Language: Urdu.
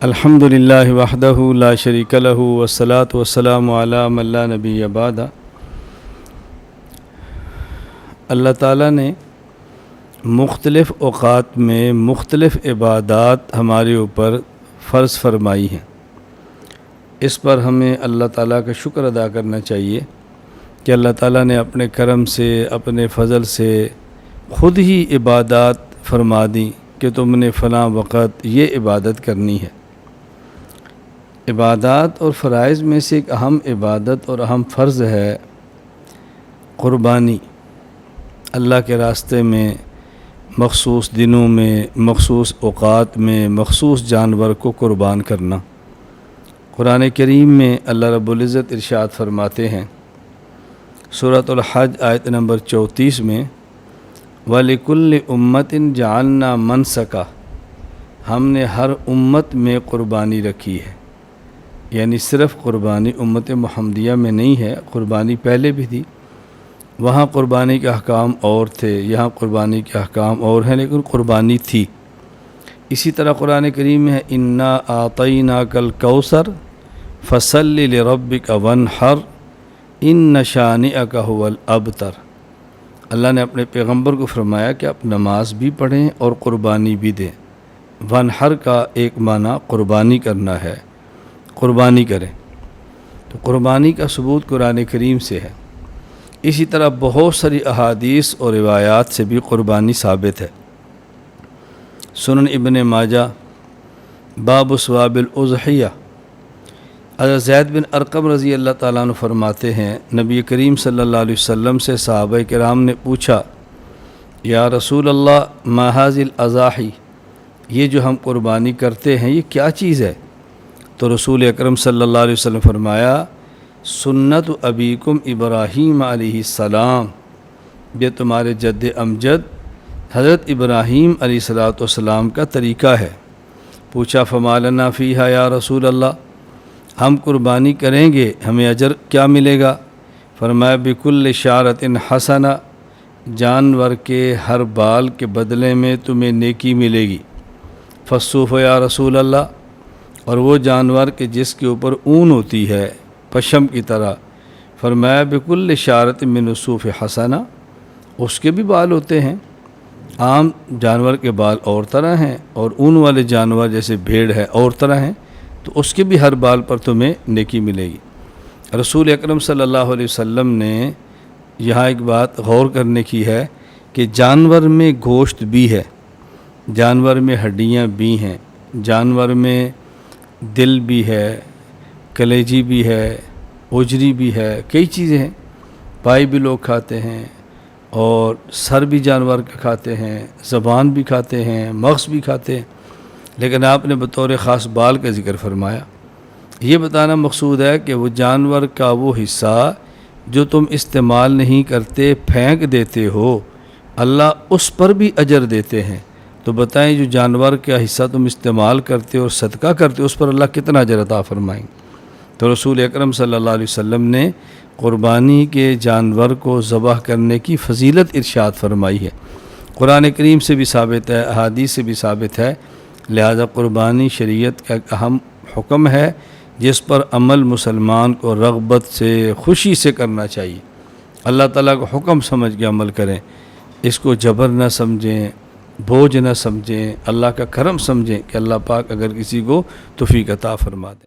الحمد للہ وحدہ لا شریک لہ والصلاۃ والسلام علی من لا نبی بعدہ۔ اللہ تعالیٰ نے مختلف اوقات میں مختلف عبادات ہمارے اوپر فرض فرمائی ہیں۔ اس پر ہمیں اللہ تعالیٰ کا شکر ادا کرنا چاہیے کہ اللہ تعالیٰ نے اپنے کرم سے اپنے فضل سے خود ہی عبادات فرما دیں کہ تم نے فلاں وقت یہ عبادت کرنی ہے۔ عبادات اور فرائض میں سے ایک اہم عبادت اور اہم فرض ہے قربانی۔ اللہ کے راستے میں مخصوص دنوں میں، مخصوص اوقات میں مخصوص جانور کو قربان کرنا۔ قرآن کریم میں اللہ رب العزت ارشاد فرماتے ہیں سورۃ الحج آیت نمبر 34 میں، وَلِكُلِّ أُمَّةٍ جَعَلْنَا مَنْسَكًا، ہم نے ہر امت میں قربانی رکھی ہے۔ یعنی صرف قربانی امت محمدیہ میں نہیں ہے، قربانی پہلے بھی تھی، وہاں قربانی کے احکام اور تھے، یہاں قربانی کے احکام اور ہیں، لیکن قربانی تھی۔ اسی طرح قرآن کریم میں ہے اِنَّا أَعْطَيْنَاكَ الْكَوْثَرَ فَصَلِّ لِرَبِّكَ وَانْحَرْ إِنَّ شَانِئَكَ هُوَ الْأَبْتَرُ۔ اللہ نے اپنے پیغمبر کو فرمایا کہ آپ نماز بھی پڑھیں اور قربانی بھی دیں۔ وانحر کا ایک معنی قربانی کرنا ہے، قربانی کریں، تو قربانی کا ثبوت قرآن کریم سے ہے۔ اسی طرح بہت ساری احادیث اور روایات سے بھی قربانی ثابت ہے۔ سنن ابن ماجہ باب ثواب الاضحیہ، حضرت زید بن ارقم رضی اللہ تعالیٰ عنہ فرماتے ہیں نبی کریم صلی اللہ علیہ وسلم سے صحابہ کرام نے پوچھا، یا رسول اللہ ما هذه الاضاحی، یہ جو ہم قربانی کرتے ہیں یہ کیا چیز ہے؟ تو رسول اکرم صلی اللہ علیہ وسلم فرمایا، سنت ابیکم ابراہیم علیہ السلام، یہ تمہارے جد امجد حضرت ابراہیم علیہ السلام کا طریقہ ہے۔ پوچھا فما لنا فیہا یا رسول اللہ، ہم قربانی کریں گے ہمیں اجر کیا ملے گا؟ فرمایا بکل شعرۃ حسنہ، جانور کے ہر بال کے بدلے میں تمہیں نیکی ملے گی۔ فالصوف یا رسول اللہ، اور وہ جانور کہ جس کے اوپر اون ہوتی ہے پشم کی طرح، فرمایا بکل شعرۃ من الصوف حسنہ، اس کے بھی بال ہوتے ہیں، عام جانور کے بال اور طرح ہیں اور اون والے جانور جیسے بھیڑ ہے اور طرح ہیں، تو اس کے بھی ہر بال پر تمہیں نیکی ملے گی۔ رسول اکرم صلی اللہ علیہ وسلم نے یہاں ایک بات غور کرنے کی ہے کہ جانور میں گوشت بھی ہے، جانور میں ہڈیاں بھی ہیں، جانور میں دل بھی ہے، کلیجی بھی ہے، اوجری بھی ہے، کئی چیزیں ہیں، پائی بھی لوگ کھاتے ہیں اور سر بھی جانور کا کھاتے ہیں، زبان بھی کھاتے ہیں، مغز بھی کھاتے ہیں، لیکن آپ نے بطور خاص بال کا ذکر فرمایا۔ یہ بتانا مقصود ہے کہ وہ جانور کا وہ حصہ جو تم استعمال نہیں کرتے، پھینک دیتے ہو، اللہ اس پر بھی اجر دیتے ہیں۔ تو بتائیں جو جانور کا حصہ تم استعمال کرتے اور صدقہ کرتے اس پر اللہ کتنا اجر عطا فرمائیں۔ تو رسول اکرم صلی اللہ علیہ وسلم نے قربانی کے جانور کو ذبح کرنے کی فضیلت ارشاد فرمائی ہے، قرآن کریم سے بھی ثابت ہے، احادیث سے بھی ثابت ہے، لہذا قربانی شریعت کا ایک اہم حکم ہے جس پر عمل مسلمان کو رغبت سے، خوشی سے کرنا چاہیے۔ اللہ تعالیٰ کو حکم سمجھ کے عمل کریں، اس کو جبر نہ سمجھیں، بوجھ نہ سمجھیں، اللہ کا کرم سمجھیں کہ اللہ پاک اگر کسی کو توفیق عطا فرما دیں۔